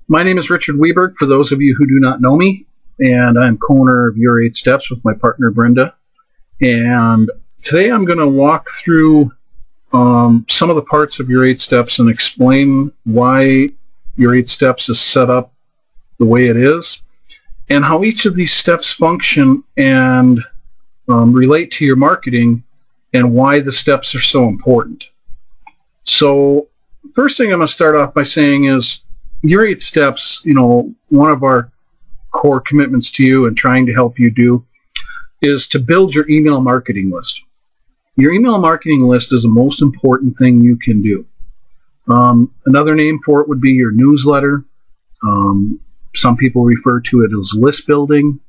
My name is Richard Weberg, for those of you who do not know me, and I'm co-owner of Youreightsteps with my partner Brenda. And today I'm going to walk through some of the parts of Youreightsteps and explain why Youreightsteps is set up the way it is, and how each of these steps function and relate to your marketing, and why the steps are so important. So first thing I'm going to start off by saying is Youreightsteps, one of our core commitments to you and trying to help you do is to build your email marketing list. Your email marketing list is the most important thing you can do. Another name for it would be your newsletter. Some people refer to it as list building.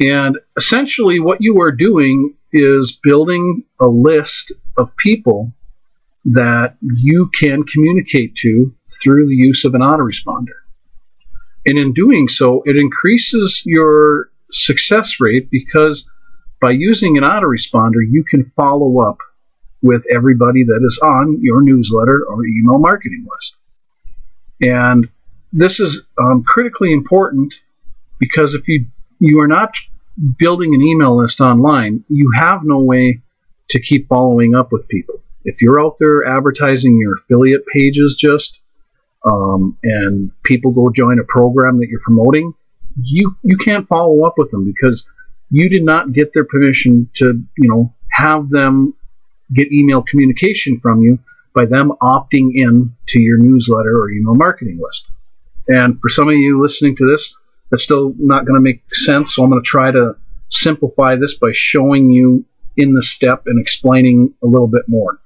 And essentially what you are doing is building a list of people that you can communicate to through the use of an autoresponder. And in doing so, it increases your success rate because by using an autoresponder, you can follow up with everybody that is on your newsletter or email marketing list. And this is critically important because if you are not building an email list online, you have no way to keep following up with people. If you're out there advertising your affiliate pages and people go join a program that you're promoting, you can't follow up with them because you did not get their permission to have them get email communication from you by them opting in to your newsletter or email marketing list. And for some of you listening to this, that's still not going to make sense, so I'm going to try to simplify this by showing you in the step and explaining a little bit more.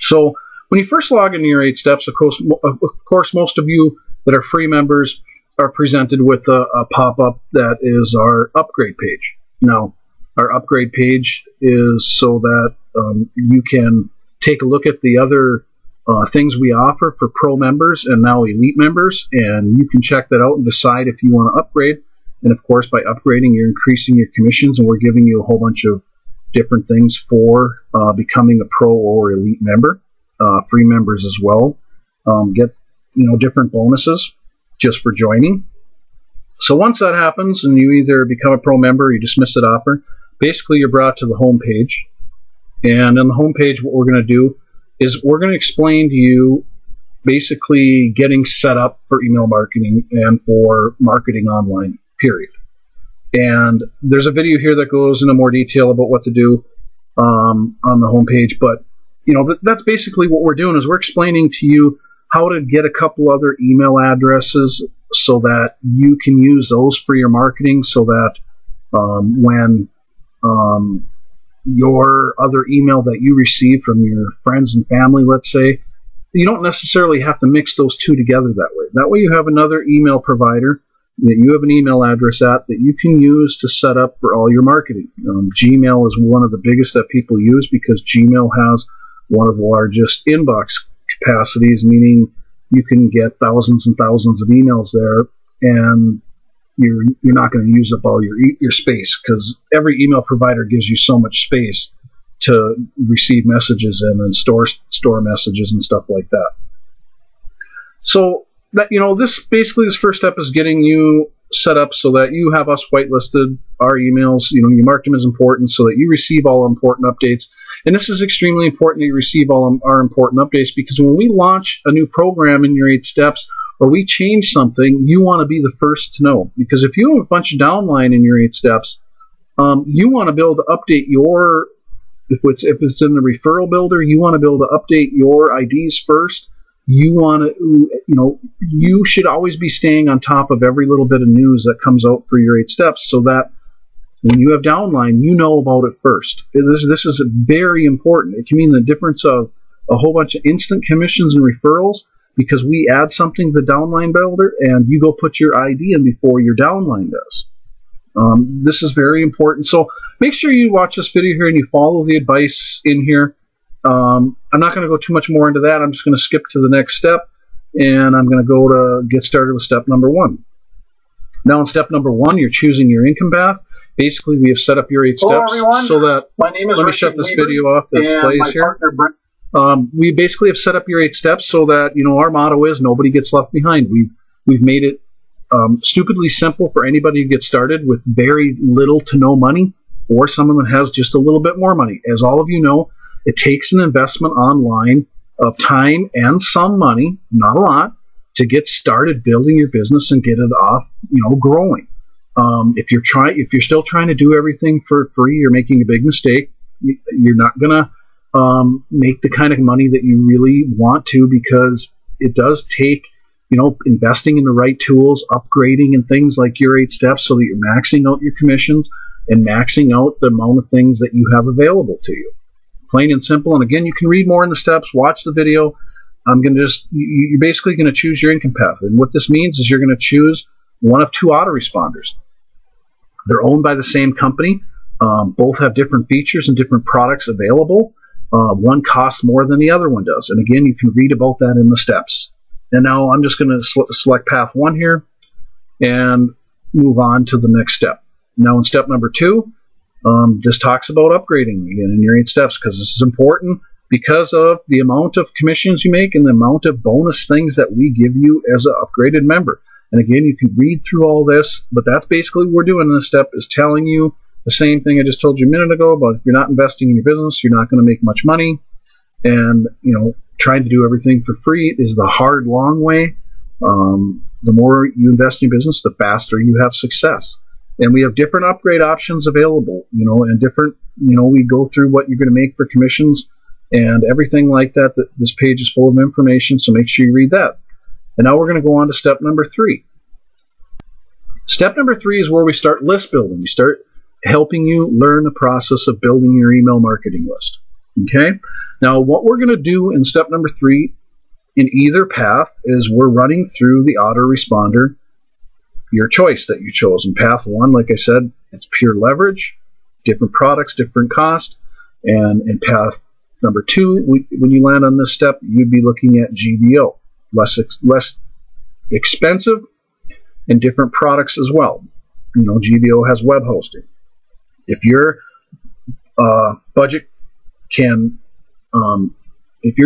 So when you first log into Youreightsteps, of course, most of you that are free members are presented with a pop-up that is our upgrade page. Now, our upgrade page is so that you can take a look at the other things we offer for pro members and now elite members, and you can check that out and decide if you want to upgrade. And of course, by upgrading, you're increasing your commissions, and we're giving you a whole bunch of different things for becoming a pro or elite member. Free members as well get different bonuses just for joining. So once that happens and you either become a pro member or you dismiss that offer, basically you're brought to the home page. And on the home page, what we're going to do is we're going to explain to you basically getting set up for email marketing and for marketing online, period. And there's a video here that goes into more detail about what to do on the home page, but that's basically what we're doing is we're explaining to you how to get a couple other email addresses so that you can use those for your marketing, so that when your other email that you receive from your friends and family, let's say, you don't necessarily have to mix those two together that way. That way you have another email provider that you have an email address at that you can use to set up for all your marketing. Gmail is one of the biggest that people use because Gmail has one of the largest inbox capacities, meaning you can get thousands and thousands of emails there, and you're not going to use up all your space because every email provider gives you so much space to receive messages in and store messages and stuff like that. So that this first step is getting you set up so that you have us whitelisted, our emails. You mark them as important so that you receive all important updates. And this is extremely important that you receive all our important updates because when we launch a new program in Youreightsteps or we change something, you want to be the first to know. Because if you have a bunch of downline in Youreightsteps, you want to be able to update your, if it's in the referral builder, you want to be able to update your IDs first. You want to, you should always be staying on top of every little bit of news that comes out for Youreightsteps so that when you have downline, you know about it first. This is very important. It can mean the difference of a whole bunch of instant commissions and referrals because we add something to the downline builder and you go put your ID in before your downline does. This is very important. So make sure you watch this video here and you follow the advice in here. I'm not going to go too much more into that. I'm just going to skip to the next step, and I'm going to go to get started with step number 1. Now in step number 1, you're choosing your income path. Basically, we have set up Youreightsteps so that, let me shut this video off that plays here. We basically have set up Youreightsteps so that, our motto is nobody gets left behind. We've We've made it stupidly simple for anybody to get started with very little to no money, or someone that has just a little bit more money. As all of you know, it takes an investment online of time and some money, not a lot, to get started building your business and get it off, growing. If you're still trying to do everything for free, you're making a big mistake. You're not gonna make the kind of money that you really want to, because it does take investing in the right tools, upgrading and things like Youreightsteps, so that you're maxing out your commissions and maxing out the amount of things that you have available to you. Plain and simple. And again, you can read more in the steps, watch the video. You're basically going to choose your income path. And what this means is you're going to choose one of two autoresponders. They're owned by the same company. Both have different features and different products available. One costs more than the other one does. And again, you can read about that in the steps. And now I'm just going to select path 1 here and move on to the next step. Now in step number 2, this talks about upgrading again in Youreightsteps, because this is important because of the amount of commissions you make and the amount of bonus things that we give you as an upgraded member. And again, you can read through all this, but that's basically what we're doing in this step, is telling you the same thing I just told you a minute ago about if you're not investing in your business, you're not going to make much money. And, trying to do everything for free is the hard, long way. The more you invest in your business, the faster you have success. And we have different upgrade options available, and different, we go through what you're going to make for commissions and everything like that. This page is full of information, so make sure you read that. And now we're going to go on to step number 3. Step number 3 is where we start list building. We start helping you learn the process of building your email marketing list. Okay? Now, what we're going to do in step number 3 in either path is we're running through the autoresponder, your choice that you chose. In path 1, like I said, it's pure leverage, different products, different cost. And in path number 2, when you land on this step, you'd be looking at GVO, less expensive and different products as well. GVO has web hosting. If your budget can, if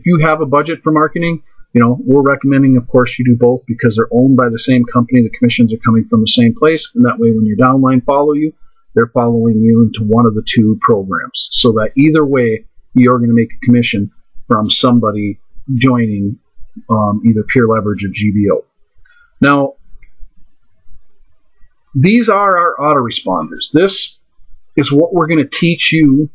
you have a budget for marketing, we're recommending, of course, you do both, because they're owned by the same company. The commissions are coming from the same place, and that way when your downline follow you, they're following you into one of the two programs, so that either way you're going to make a commission from somebody joining either Pure Leverage or GVO. Now, these are our autoresponders. This is what we're going to teach you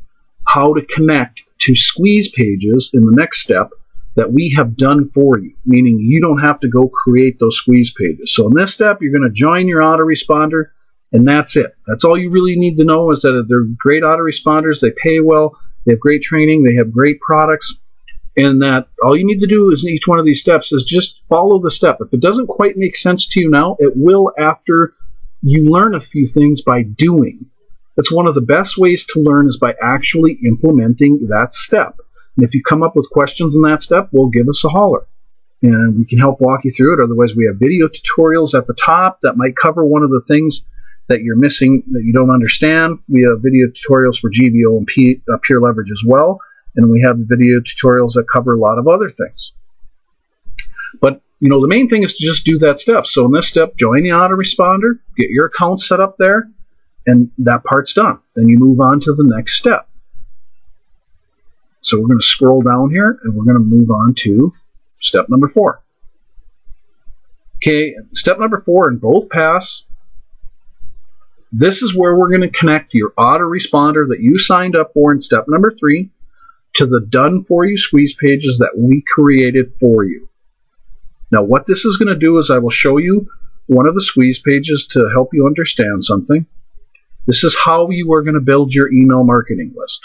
how to connect to squeeze pages in the next step that we have done for you, meaning you don't have to go create those squeeze pages. So in this step, you're going to join your autoresponder, and that's it. That's all you really need to know, is that they're great autoresponders, they pay well, they have great training, they have great products, and that all you need to do is in each one of these steps is just follow the step. If it doesn't quite make sense to you now, it will after you learn a few things by doing. That's one of the best ways to learn, is by actually implementing that step. And if you come up with questions in that step, well, give us a holler, and we can help walk you through it. Otherwise, we have video tutorials at the top that might cover one of the things that you're missing, that you don't understand. We have video tutorials for GVO and Pure Leverage as well, and we have video tutorials that cover a lot of other things. But the main thing is to just do that step. So in this step, join the autoresponder, get your account set up there, and that part's done. Then you move on to the next step. So we're going to scroll down here, and we're going to move on to step number 4. Okay, step number 4 in both paths, this is where we're going to connect your autoresponder that you signed up for in step number 3 to the done for you squeeze pages that we created for you. Now what this is going to do is I will show you one of the squeeze pages to help you understand something. This is how you are going to build your email marketing list.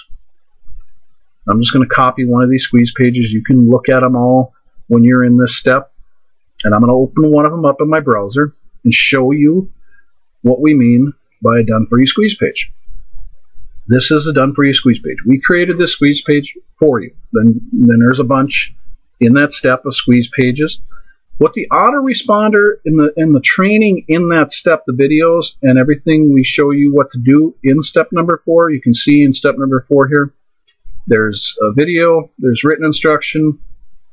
I'm just going to copy one of these squeeze pages. You can look at them all when you're in this step. And I'm going to open one of them up in my browser and show you what we mean by a done for you squeeze page. This is a done for you squeeze page. We created this squeeze page for you. Then there's a bunch in that step of squeeze pages. What the autoresponder in the training in that step, the videos and everything, we show you what to do in step number 4. You can see in step number 4 here, there's a video, there's written instruction,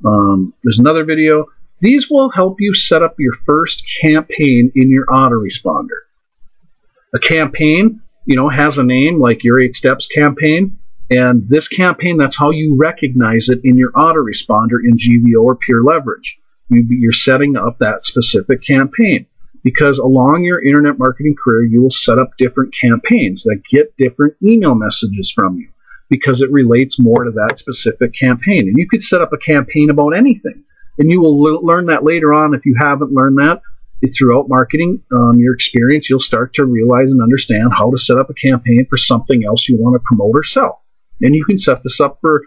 there's another video, These will help you set up your first campaign in your autoresponder. A campaign, has a name like Youreightsteps campaign, and this campaign, that's how you recognize it in your autoresponder in GVO or Pure Leverage. You're setting up that specific campaign, because along your internet marketing career, you will set up different campaigns that get different email messages from you, because it relates more to that specific campaign. And you could set up a campaign about anything, and you will learn that later on. If you haven't learned that throughout marketing, your experience, you'll start to realize and understand how to set up a campaign for something else you want to promote or sell. And you can set this up for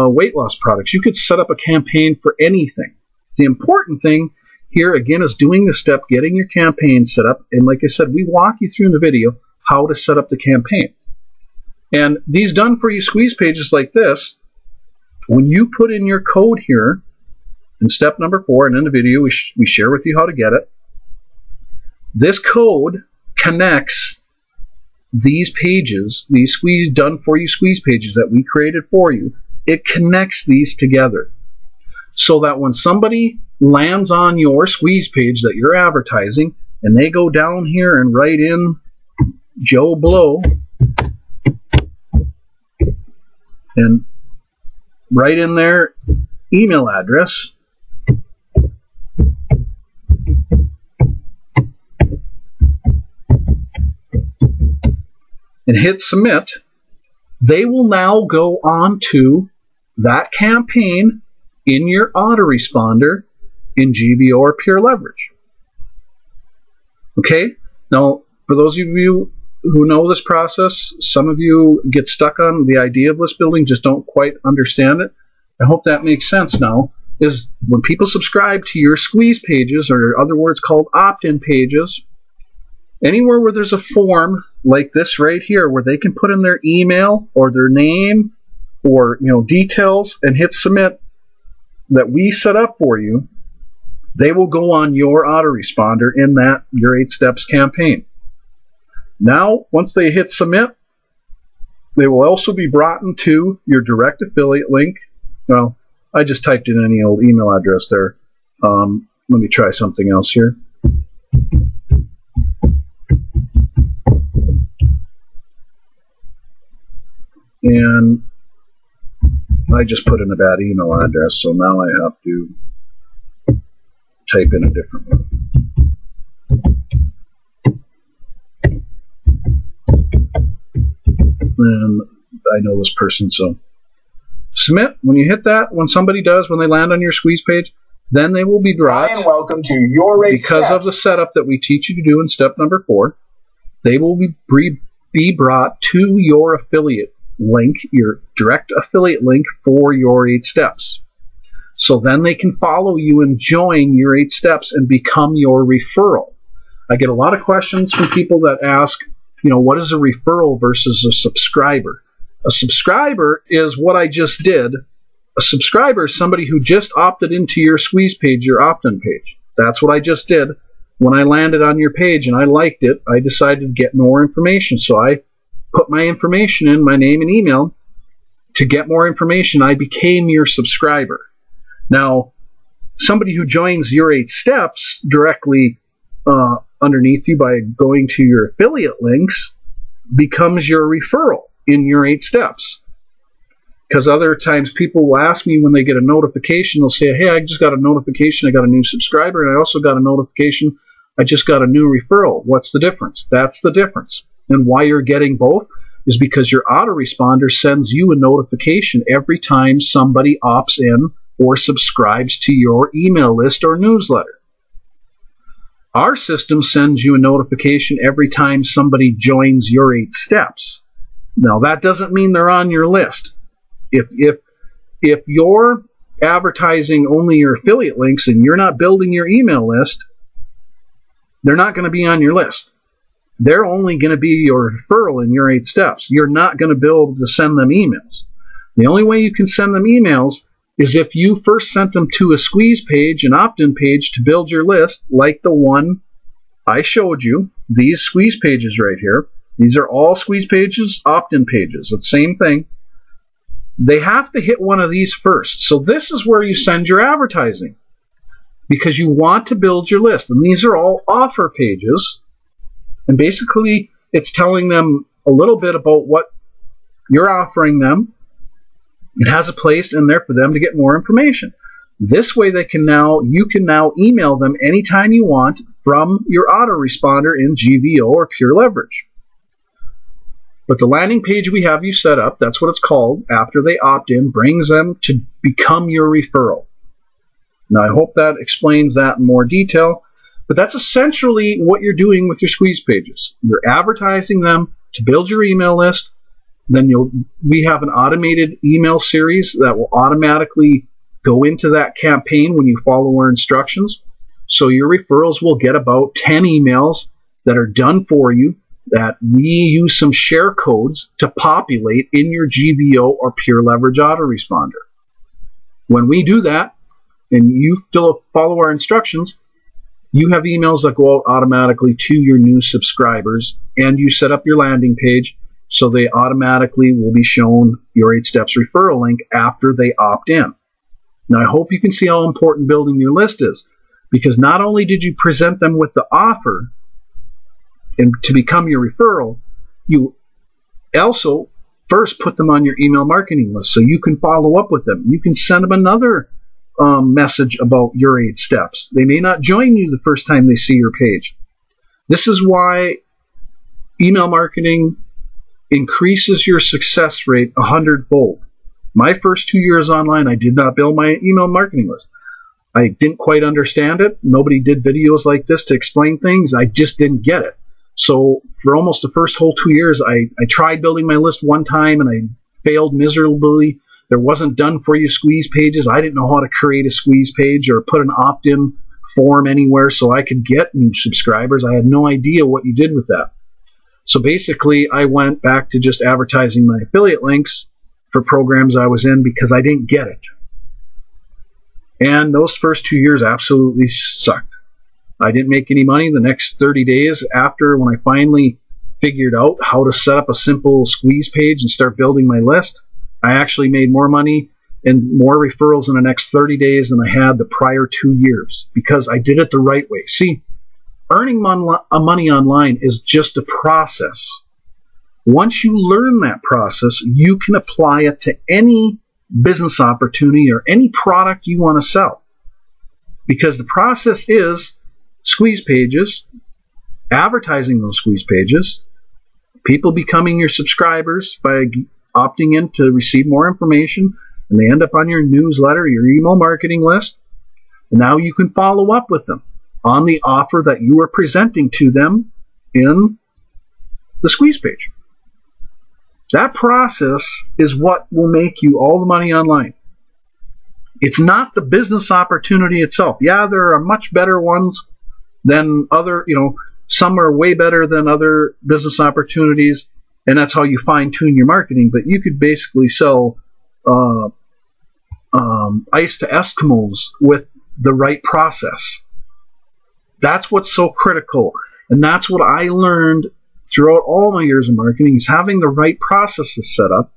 weight loss products. You could set up a campaign for anything. The important thing here, again, is doing the step, getting your campaign set up. And like I said, we walk you through in the video how to set up the campaign. And these done-for-you squeeze pages like this, when you put in your code here in step number 4, and in the video we share with you how to get it, this code connects these pages, these done-for-you squeeze pages that we created for you. It connects these together, so that when somebody lands on your squeeze page that you're advertising, and they go down here and write in Joe Blow and write in their email address, and hit submit, they will now go on to that campaign in your autoresponder in GVO or Pure Leverage. Okay? Now, for those of you who know this process, some of you get stuck on the idea of list building, just don't quite understand it. I hope that makes sense now. Is when people subscribe to your squeeze pages, or other words called opt-in pages, anywhere where there's a form like this right here, where they can put in their email or their name or details and hit submit, that we set up for you, they will go on your autoresponder in that Youreightsteps campaign. Now, once they hit submit, they will also be brought into your direct affiliate link. Well, I just typed in any old email address there. Let me try something else here. And I just put in a bad email address, so now I have to type in a different one. And I know this person, so submit. When you hit that, when somebody does, when they land on your squeeze page, then they will be brought, and welcome to Youreightsteps. Because of the setup that we teach you to do in step number 4, they will be brought to your affiliate link, your direct affiliate link for Youreightsteps. So then they can follow you and join Youreightsteps and become your referral. I get a lot of questions from people that ask, what is a referral versus a subscriber? A subscriber is what I just did. A subscriber is somebody who just opted into your squeeze page, your opt-in page. That's what I just did. When I landed on your page and I liked it, I decided to get more information. So I put my information in, my name and email. To get more information, I became your subscriber. Now, somebody who joins Youreightsteps directly underneath you by going to your affiliate links becomes your referral in Youreightsteps. Because other times people will ask me when they get a notification, they'll say, hey, I just got a notification, I got a new subscriber, and I also got a notification, I just got a new referral. What's the difference? That's the difference. And why you're getting both is because your autoresponder sends you a notification every time somebody opts in or subscribes to your email list or newsletter. Our system sends you a notification every time somebody joins Youreightsteps. Now, that doesn't mean they're on your list. If you're advertising only your affiliate links and you're not building your email list, they're not going to be on your list. They're only going to be your referral in Youreightsteps. You're not going to be able to send them emails. The only way you can send them emails is if you first sent them to a squeeze page, an opt-in page to build your list, like the one I showed you, these squeeze pages right here. These are all squeeze pages, opt-in pages. It's the same thing. They have to hit one of these first. So this is where you send your advertising. because you want to build your list. And these are all offer pages. And basically, it's telling them a little bit about what you're offering them. It has a place in there for them to get more information. This way, you can now email them anytime you want from your autoresponder in GVO or Pure Leverage. But the landing page we have you set up, that's what it's called, after they opt in, brings them to become your referral. Now, I hope that explains that in more detail, but that's essentially what you're doing with your squeeze pages. You're advertising them to build your email list. Then we have an automated email series that will automatically go into that campaign when you follow our instructions. So your referrals will get about 10 emails that are done for you, that we use some share codes to populate in your GVO or Pure Leverage autoresponder. When we do that, and you follow our instructions, you have emails that go out automatically to your new subscribers, and you set up your landing page so they automatically will be shown your 8 Steps referral link after they opt in. Now, I hope you can see how important building your list is, because not only did you present them with the offer and to become your referral, you also first put them on your email marketing list so you can follow up with them. You can send them another message about your 8 steps. They may not join you the first time they see your page. This is why email marketing increases your success rate 100-fold. My first 2 years online, I did not build my email marketing list. I didn't quite understand it. Nobody did videos like this to explain things. I just didn't get it. So for almost the first whole 2 years, I tried building my list one time and I failed miserably. There wasn't done for you squeeze pages. I didn't know how to create a squeeze page or put an opt-in form anywhere so I could get new subscribers. I had no idea what you did with that. So basically, I went back to just advertising my affiliate links for programs I was in because I didn't get it. And those first 2 years absolutely sucked. I didn't make any money the next 30 days after when I finally figured out how to set up a simple squeeze page and start building my list. I actually made more money and more referrals in the next 30 days than I had the prior 2 years because I did it the right way. See, earning money online is just a process. Once you learn that process, you can apply it to any business opportunity or any product you want to sell. Because the process is squeeze pages, advertising those squeeze pages, people becoming your subscribers by opting in to receive more information, and they end up on your newsletter, your email marketing list. And now you can follow up with them on the offer that you are presenting to them in the squeeze page. That process is what will make you all the money online. It's not the business opportunity itself. Yeah, there are much better ones than other, some are way better than other business opportunities, and that's how you fine-tune your marketing. But you could basically sell ice to Eskimos with the right process. That's what's so critical, and that's what I learned throughout all my years of marketing, is having the right processes set up.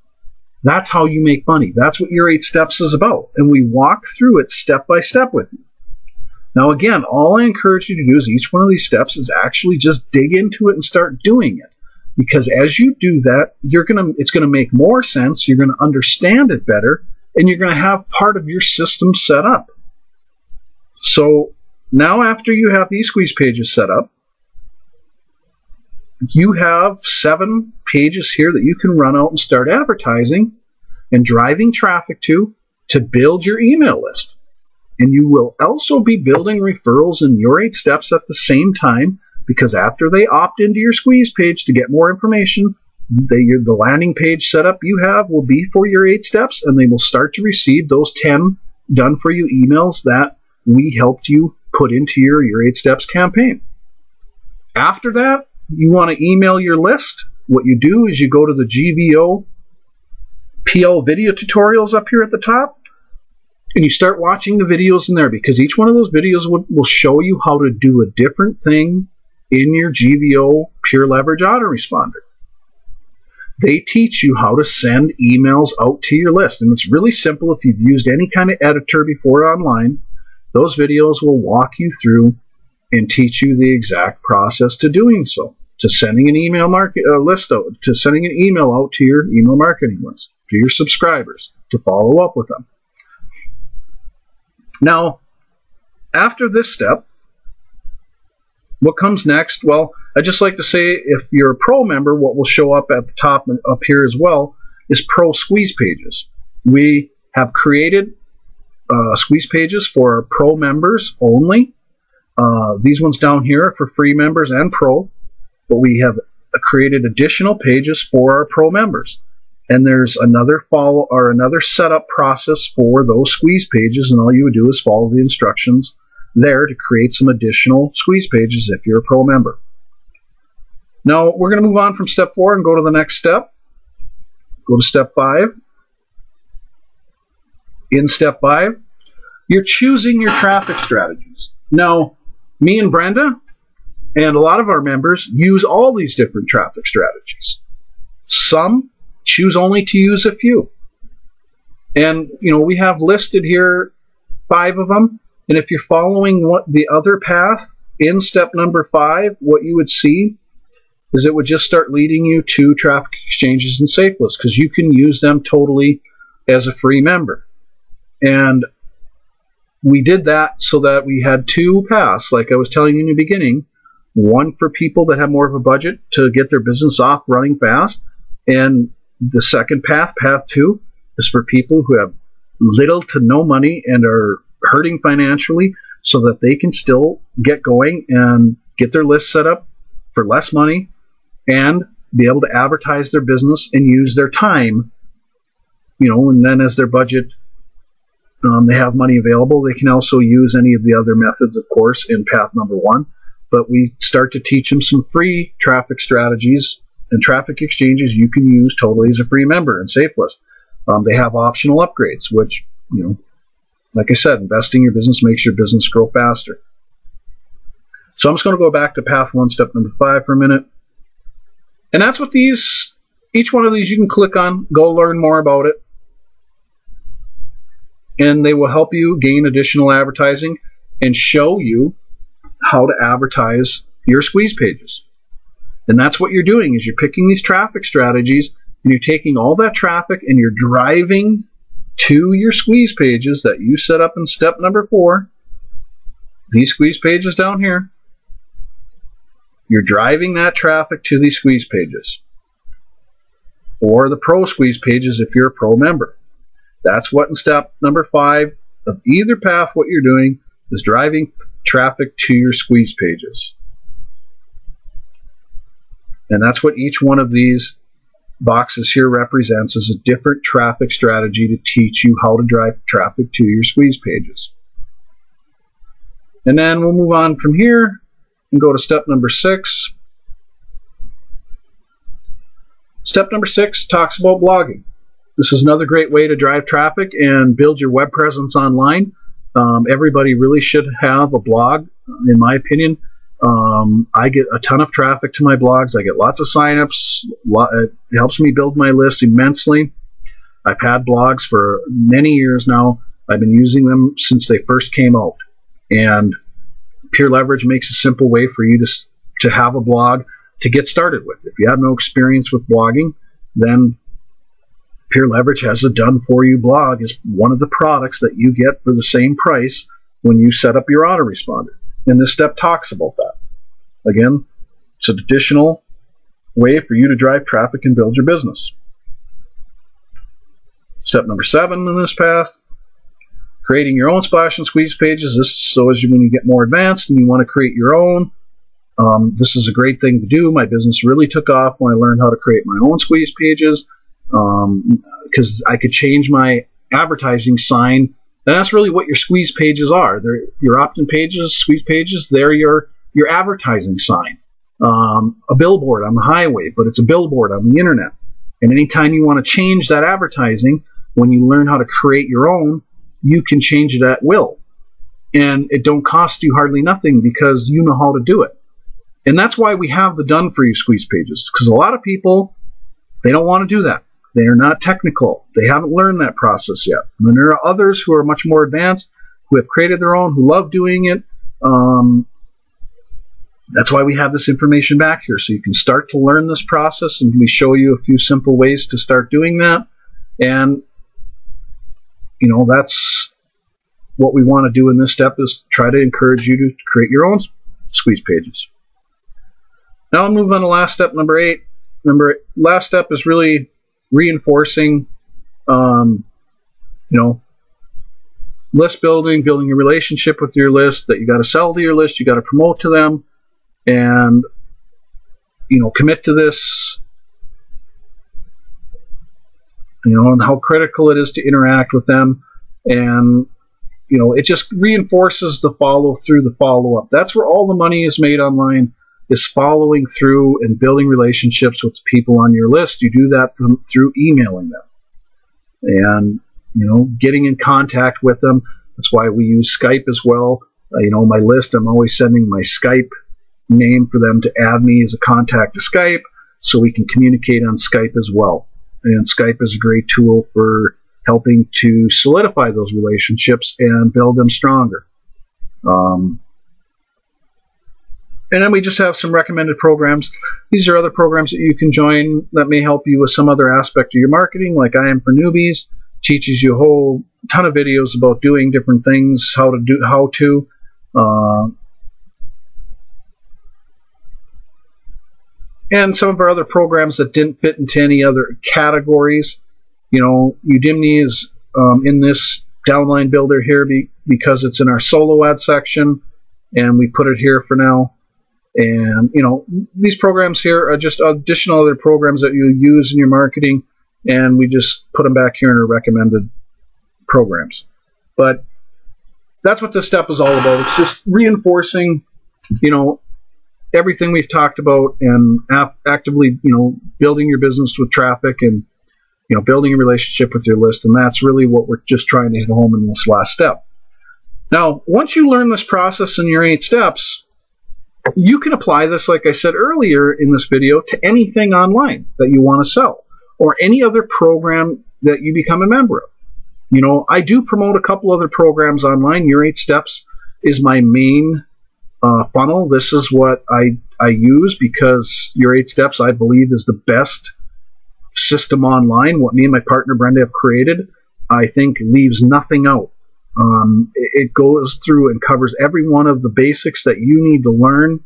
That's how you make money. That's what your 8 steps is about, and we walk through it step by step with you. Now again, all I encourage you to do is each one of these steps is actually just dig into it and start doing it, because as you do that, it's going to make more sense, you're going to understand it better, and you're going to have part of your system set up. So now after you have these squeeze pages set up, you have 7 pages here that you can run out and start advertising and driving traffic to build your email list. And you will also be building referrals in your 8 steps at the same time, because after they opt into your squeeze page to get more information, the landing page setup you have will be for your 8 steps, and they will start to receive those 10 done for you emails that we helped you put into your 8 steps campaign. After that, you want to email your list. What you do is you go to the GVO PL video tutorials up here at the top, and you start watching the videos in there, because each one of those videos will show you how to do a different thing in your GVO Pure Leverage autoresponder. They teach you how to send emails out to your list, and it's really simple. If you've used any kind of editor before online, those videos will walk you through and teach you the exact process to doing so, to sending an email list out, to sending an email out to your email marketing list, to your subscribers, to follow up with them. Now, after this step, what comes next? Well, I just like to say, if you're a pro member, what will show up at the top and up here as well is pro squeeze pages. We have created squeeze pages for our pro members only. These ones down here are for free members and pro, but we have created additional pages for our pro members. And there's another setup process for those squeeze pages, and all you would do is follow the instructions there to create some additional squeeze pages if you're a pro member. Now we're going to move on from step 4 and go to the next step. Go to step 5. In step 5, you're choosing your traffic strategies. Now, me and Brenda and a lot of our members use all these different traffic strategies. Some choose only to use a few. And, we have listed here 5 of them. And if you're following the other path in step number 5, what you would see is it would just start leading you to traffic exchanges and safe lists, because you can use them totally as a free member. And we did that so that we had 2 paths, like I was telling you in the beginning. One for people that have more of a budget to get their business off running fast, and the second path, path 2, is for people who have little to no money and are hurting financially, so that they can still get going and get their list set up for less money and be able to advertise their business and use their time, and then as their budget, they have money available, they can also use any of the other methods, of course, in path number 1. But we start to teach them some free traffic strategies and traffic exchanges you can use totally as a free member in SafeList. They have optional upgrades, which, like I said, investing in your business makes your business grow faster. So I'm just going to go back to path 1, step number 5 for a minute. And that's what each one of these you can click on, go learn more about it. And they will help you gain additional advertising and show you how to advertise your squeeze pages. And that's what you're doing, is you're picking these traffic strategies and you're taking all that traffic and you're driving to your squeeze pages that you set up in step number 4. These squeeze pages down here. You're driving that traffic to these squeeze pages, or the pro squeeze pages if you're a pro member. That's what in step number 5 of either path, what you're doing is driving traffic to your squeeze pages. And that's what each one of these boxes here represents, is a different traffic strategy to teach you how to drive traffic to your squeeze pages. And then we'll move on from here and go to step number 6. Step number 6 talks about blogging. This is another great way to drive traffic and build your web presence online. Everybody really should have a blog, in my opinion. I get a ton of traffic to my blogs. I get lots of signups. It helps me build my list immensely. I've had blogs for many years now. I've been using them since they first came out. And Peer Leverage makes a simple way for you to have a blog to get started with. If you have no experience with blogging, then Peer Leverage has a done-for-you blog as one of the products that you get for the same price when you set up your autoresponder. And this step talks about that. Again, it's an additional way for you to drive traffic and build your business. Step number 7 in this path, creating your own splash and squeeze pages. This so as when you get more advanced and you want to create your own, this is a great thing to do. My business really took off when I learned how to create my own squeeze pages, because I could change my advertising sign. And that's really what your squeeze pages are. They're your opt-in pages, squeeze pages. They're your advertising sign. A billboard on the highway, but it's a billboard on the internet. And anytime you want to change that advertising, when you learn how to create your own, you can change it at will. And it don't cost you hardly nothing, because you know how to do it. And that's why we have the done-for-you squeeze pages, because a lot of people, they don't want to do that. They are not technical. They haven't learned that process yet. And then there are others who are much more advanced, who have created their own, who love doing it. That's why we have this information back here, so you can start to learn this process, and we show you a few simple ways to start doing that. And that's what we want to do in this step, is try to encourage you to create your own squeeze pages. Now I'll move on to last step, number 8. Last step is really reinforcing, list building a relationship with your list, that you got to sell to your list, you got to promote to them, and commit to this, and how critical it is to interact with them. And it just reinforces the follow-through, the follow-up. That's where all the money is made online, is following through and building relationships with the people on your list. You do that through emailing them and, getting in contact with them. That's why we use Skype as well. My list, I'm always sending my Skype name for them to add me as a contact to Skype, so we can communicate on Skype as well. And Skype is a great tool for helping to solidify those relationships and build them stronger. And then we just have some recommended programs. These are other programs that you can join that may help you with some other aspect of your marketing, like I Am for Newbies. Teaches you a whole ton of videos about doing different things, and some of our other programs that didn't fit into any other categories. Udemy is in this downline builder here because it's in our solo ad section, and we put it here for now. And these programs here are just additional other programs that you use in your marketing, and we just put them back here in our recommended programs. But that's what this step is all about. It's just reinforcing, everything we've talked about, and actively, building your business with traffic, and building a relationship with your list. And that's really what we're just trying to hit home in this last step. Now, once you learn this process in your 8 steps, you can apply this, like I said earlier in this video, to anything online that you want to sell, or any other program that you become a member of. I do promote a couple other programs online. Youreightsteps is my main funnel. This is what I use, because Youreightsteps, I believe, is the best system online. What me and my partner Brenda have created, I think, leaves nothing out. It goes through and covers every one of the basics that you need to learn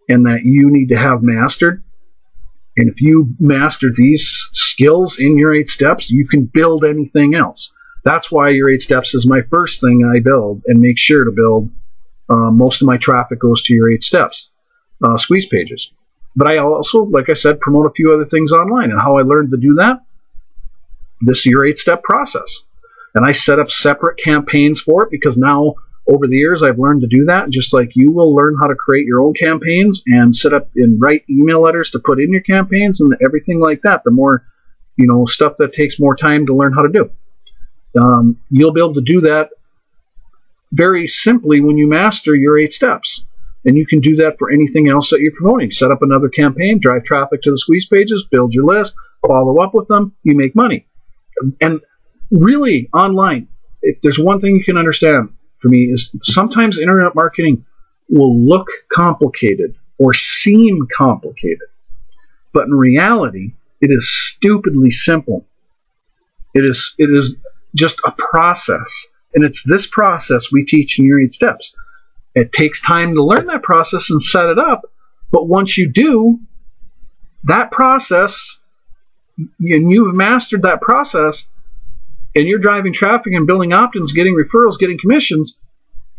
and that you need to have mastered. And if you master these skills in your 8 steps, you can build anything else. That's why your 8 steps is my first thing I build, and make sure to build. Most of my traffic goes to your 8 steps squeeze pages. But I also, like I said, promote a few other things online. And how I learned to do that, this is your 8-step process. And I set up separate campaigns for it, because now, over the years, I've learned to do that. Just like you will learn how to create your own campaigns and set up and write email letters to put in your campaigns and everything like that. The more, stuff that takes more time to learn how to do. You'll be able to do that very simply when you master your 8 steps. And you can do that for anything else that you're promoting. Set up another campaign, drive traffic to the squeeze pages, build your list, follow up with them, you make money. And really, online, if there's one thing you can understand for me, is sometimes internet marketing will look complicated or seem complicated. But in reality, it is stupidly simple. It is just a process. And it's this process we teach in your 8 steps. It takes time to learn that process and set it up, but once you do, that process, and you've mastered that process, and you're driving traffic and building opt-ins, getting referrals, getting commissions,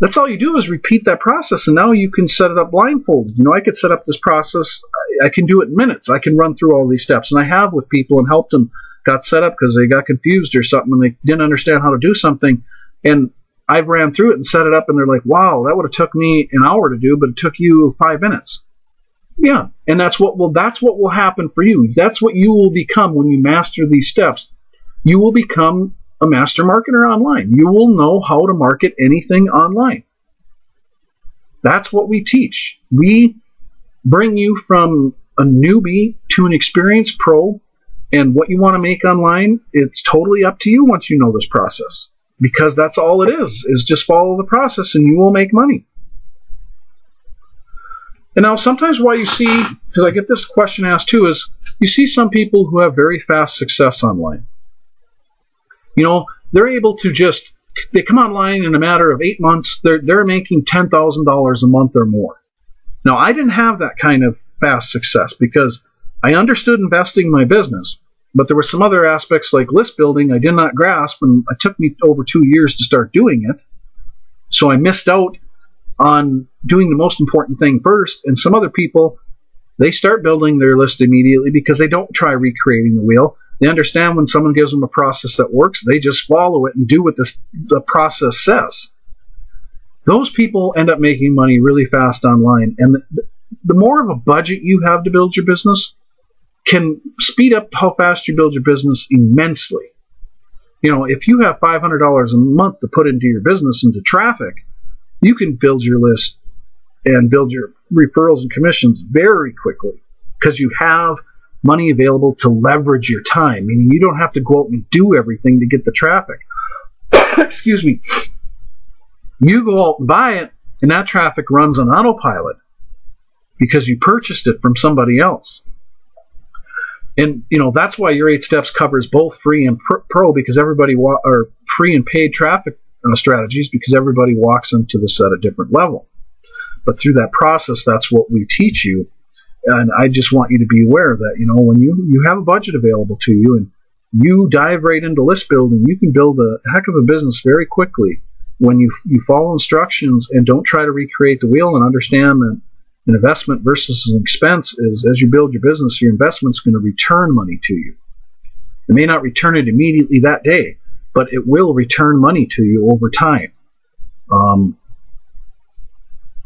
that's all you do is repeat that process, and now you can set it up blindfolded. I could set up this process, I can do it in minutes. I can run through all these steps, and I have with people and helped them got set up because they got confused or something and they didn't understand how to do something, and I've ran through it and set it up, and they're like, wow, that would have took me an hour to do, but it took you 5 minutes. Yeah, and that's what will happen for you. That's what you will become when you master these steps. You will become a master marketer online. You will know how to market anything online. That's what we teach. We bring you from a newbie to an experienced pro, and what you want to make online, it's totally up to you once you know this process. because that's all it is just follow the process and you will make money. And now sometimes why you see, because I get this question asked too, is you see some people who have very fast success online. You know, they're able to they come online in a matter of 8 months, they're making $10,000 a month or more. Now, I didn't have that kind of fast success because I understood investing in my business, but there were some other aspects like list building I did not grasp, and it took me over 2 years to start doing it. So I missed out on doing the most important thing first, and some other people, they start building their list immediately because they don't try recreating the wheel. They understand when someone gives them a process that works, they just follow it and do what the process says. Those people end up making money really fast online, and the more of a budget you have to build your business can speed up how fast you build your business immensely. You know, if you have $500 a month to put into your business, into traffic, you can build your list and build your referrals and commissions very quickly because you have money available to leverage your time, meaning you don't have to go out and do everything to get the traffic. Excuse me. You go out and buy it, and that traffic runs on autopilot because you purchased it from somebody else. And, you know, that's why Youreightsteps covers both free and pro, because everybody or free and paid traffic strategies, because everybody walks into this at a different level. But through that process, that's what we teach you. And I just want you to be aware that, you know, when you have a budget available to you and you dive right into list building, you can build a heck of a business very quickly when you follow instructions and don't try to recreate the wheel, and understand that an investment versus an expense is, as you build your business, your investment's going to return money to you. It may not return it immediately that day, but it will return money to you over time.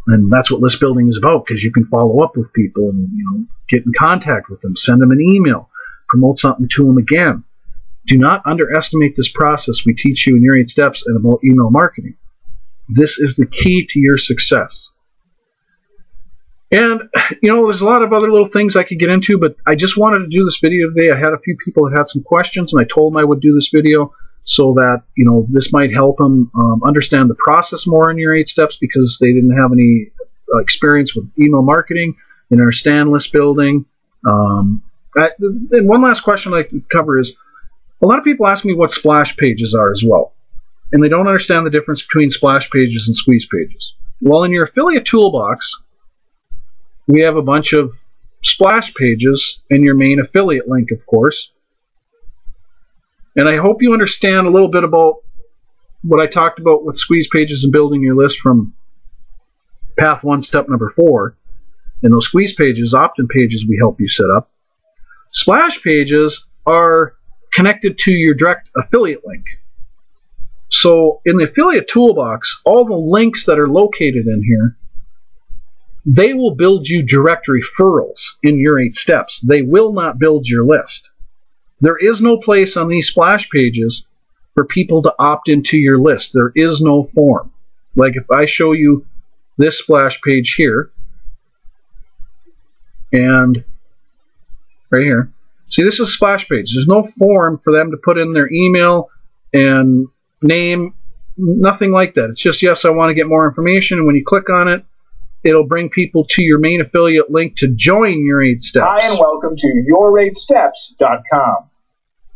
And that's what list building is about, because you can follow up with people and, you know, get in contact with them, send them an email, promote something to them again. Do not underestimate this process we teach you in Youreightsteps and about email marketing. This is the key to your success. And, you know, there's a lot of other little things I could get into, but I just wanted to do this video today. I had a few people that had some questions, and I told them I would do this video so that, you know, this might help them understand the process more in Youreightsteps, because they didn't have any experience with email marketing and understand list building. And one last question I'd like to cover is, a lot of people ask me what splash pages are as well, and they don't understand the difference between splash pages and squeeze pages. Well, in your affiliate toolbox, we have a bunch of splash pages in your main affiliate link, of course. And I hope you understand a little bit about what I talked about with squeeze pages and building your list from path 1, step number 4. And those squeeze pages, opt-in pages, we help you set up. Splash pages are connected to your direct affiliate link. So in the affiliate toolbox, all the links that are located in here, they will build you direct referrals in Youreightsteps. They will not build your list. There is no place on these splash pages for people to opt into your list. There is no form. Like if I show you this splash page here, and right here, see, this is a splash page. There's no form for them to put in their email and name, nothing like that. It's just, yes, I want to get more information, and when you click on it, it'll bring people to your main affiliate link to join Youreightsteps. Hi, and welcome to Youreightsteps.com.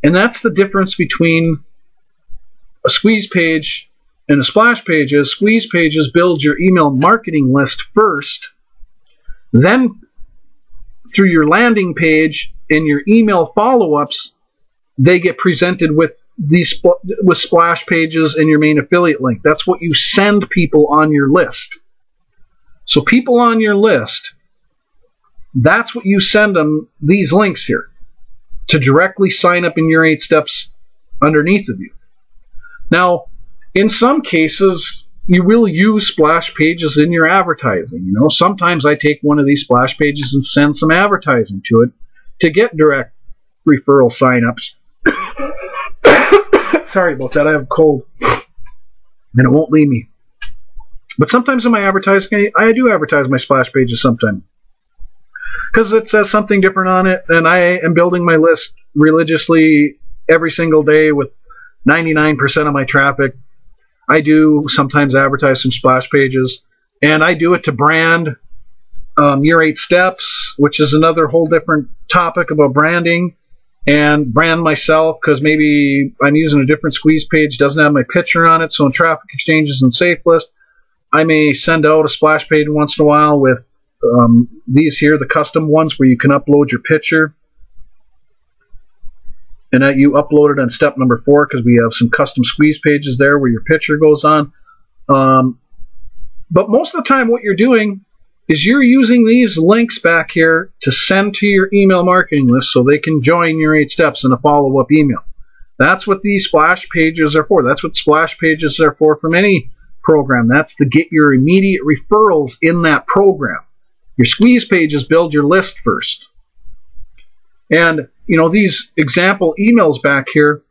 And that's the difference between a squeeze page and a splash page. Squeeze pages build your email marketing list first, then through your landing page and your email follow-ups, they get presented with splash pages and your main affiliate link. That's what you send people on your list. So people on your list, that's what you send them, these links here, to directly sign up in Youreightsteps underneath of you. Now, in some cases, you will use splash pages in your advertising. You know, sometimes I take one of these splash pages and send some advertising to it to get direct referral signups. Sorry about that, I have a cold, and it won't leave me. But sometimes in my advertising, I do advertise my splash pages sometimes, because it says something different on it, and I am building my list religiously every single day with 99% of my traffic I do sometimes advertise some splash pages, and I do it to brand Youreightsteps, which is another whole different topic about branding, and brand myself because maybe I'm using a different squeeze page, doesn't have my picture on it. So in traffic exchanges and safe list, I may send out a splash page once in a while with these here, the custom ones where you can upload your picture. And that you upload it on step number 4 because we have some custom squeeze pages there where your picture goes on. But most of the time what you're doing is you're using these links back here to send to your email marketing list so they can join Youreightsteps in a follow-up email. That's what these splash pages are for. That's what splash pages are for from any program. That's to get your immediate referrals in that program. Your squeeze pages build your list first. And, you know, these example emails back here,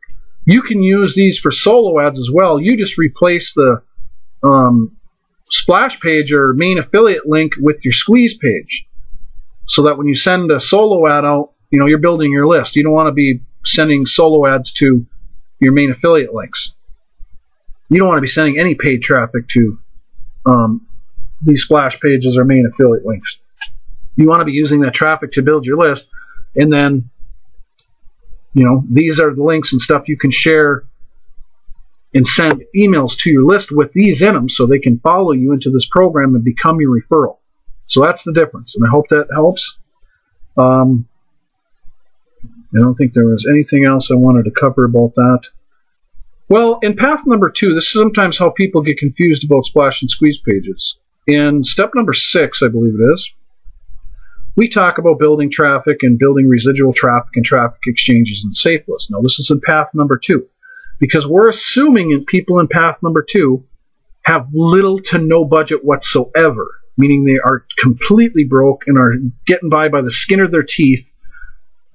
you can use these for solo ads as well. You just replace the splash page or main affiliate link with your squeeze page so that when you send a solo ad out, you know, you're building your list. You don't want to be sending solo ads to your main affiliate links. You don't want to be sending any paid traffic to these splash pages or main affiliate links. You want to be using that traffic to build your list, and then, you know, these are the links and stuff you can share and send emails to your list with these in them so they can follow you into this program and become your referral. So that's the difference, and I hope that helps. I don't think there was anything else I wanted to cover about that. Well, in path number 2, this is sometimes how people get confused about splash and squeeze pages. In step number 6, I believe it is, we talk about building traffic and building residual traffic and traffic exchanges and safe lists. Now, this is in path number 2, because we're assuming that people in path number 2 have little to no budget whatsoever, meaning they are completely broke and are getting by the skin of their teeth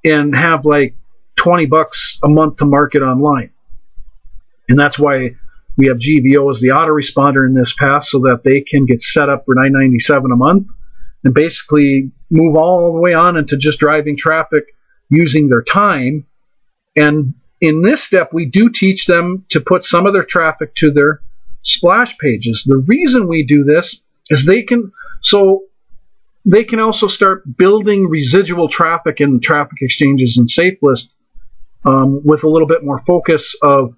and have like $20 a month to market online. And that's why we have GVO as the autoresponder in this path so that they can get set up for $9.97 a month and basically move all the way on into just driving traffic using their time. And in this step, we do teach them to put some of their traffic to their splash pages. The reason we do this is they can also start building residual traffic in traffic exchanges and safe list with a little bit more focus of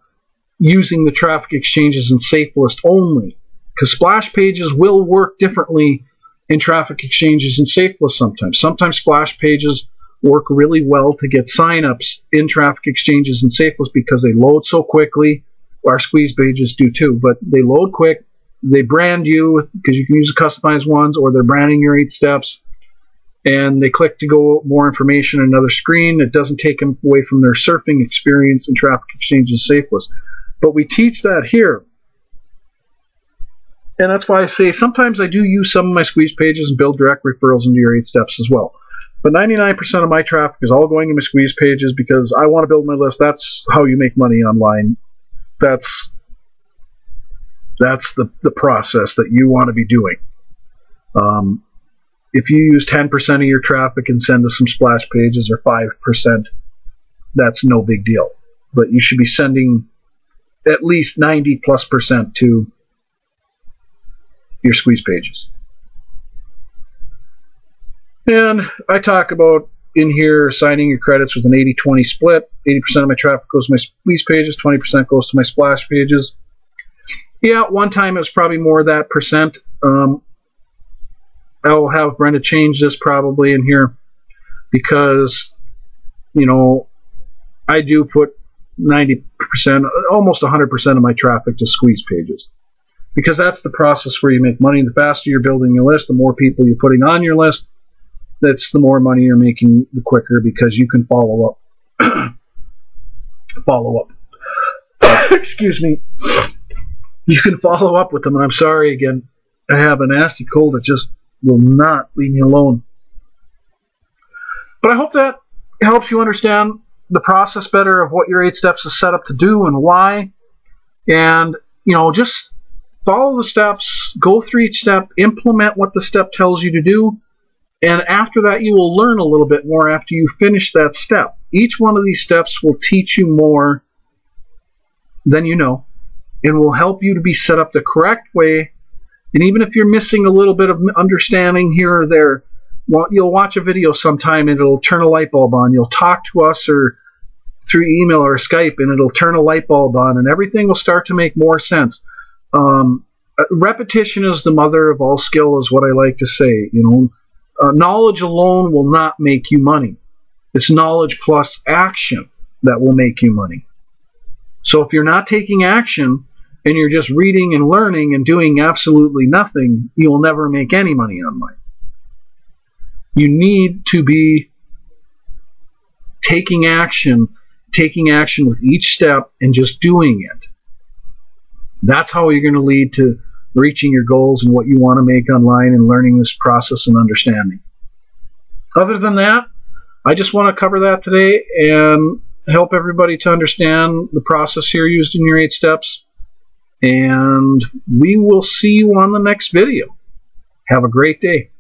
using the traffic exchanges and safe list only, because splash pages will work differently in traffic exchanges and safe list sometimes. Sometimes splash pages work really well to get signups in traffic exchanges and safe list because they load so quickly. Our squeeze pages do too, but they load quick. They brand you because you can use the customized ones, or they're branding Youreightsteps, and they click to go more information on another screen. It doesn't take them away from their surfing experience in traffic exchanges and safe list. But we teach that here. And that's why I say sometimes I do use some of my squeeze pages and build direct referrals into Youreightsteps as well. But 99% of my traffic is all going to my squeeze pages because I want to build my list. That's how you make money online. That's the process that you want to be doing. If you use 10% of your traffic and send to some splash pages, or 5%, that's no big deal. But you should be sending at least 90+% to your squeeze pages. And I talk about in here assigning your credits with an 80-20 split. 80% of my traffic goes to my squeeze pages, 20% goes to my splash pages. Yeah, one time it was probably more of that percent. I'll have Brenda change this probably in here because, you know, I do put 90%, almost 100% of my traffic to squeeze pages, because that's the process where you make money. The faster you're building your list, the more people you're putting on your list, that's the more money you're making the quicker, because you can follow up. Excuse me. You can follow up with them. And I'm sorry again, I have a nasty cold that just will not leave me alone. But I hope that helps you understand the process better of what Youreightsteps is set up to do and why. And, you know, just follow the steps, go through each step, implement what the step tells you to do, and after that you will learn a little bit more after you finish that step. Each one of these steps will teach you more than you know. and will help you to be set up the correct way. And even if you're missing a little bit of understanding here or there, well, you'll watch a video sometime and it'll turn a light bulb on. You'll talk to us or through email or Skype and it'll turn a light bulb on and everything will start to make more sense. Repetition is the mother of all skill is what I like to say. Knowledge alone will not make you money. It's knowledge plus action that will make you money. So if you're not taking action and you're just reading and learning and doing absolutely nothing, you'll never make any money online. You need to be taking action with each step and just doing it. That's how you're going to lead to reaching your goals and what you want to make online and learning this process and understanding. Other than that, I just want to cover that today and help everybody to understand the process here used in your 8 steps. And we will see you on the next video. Have a great day.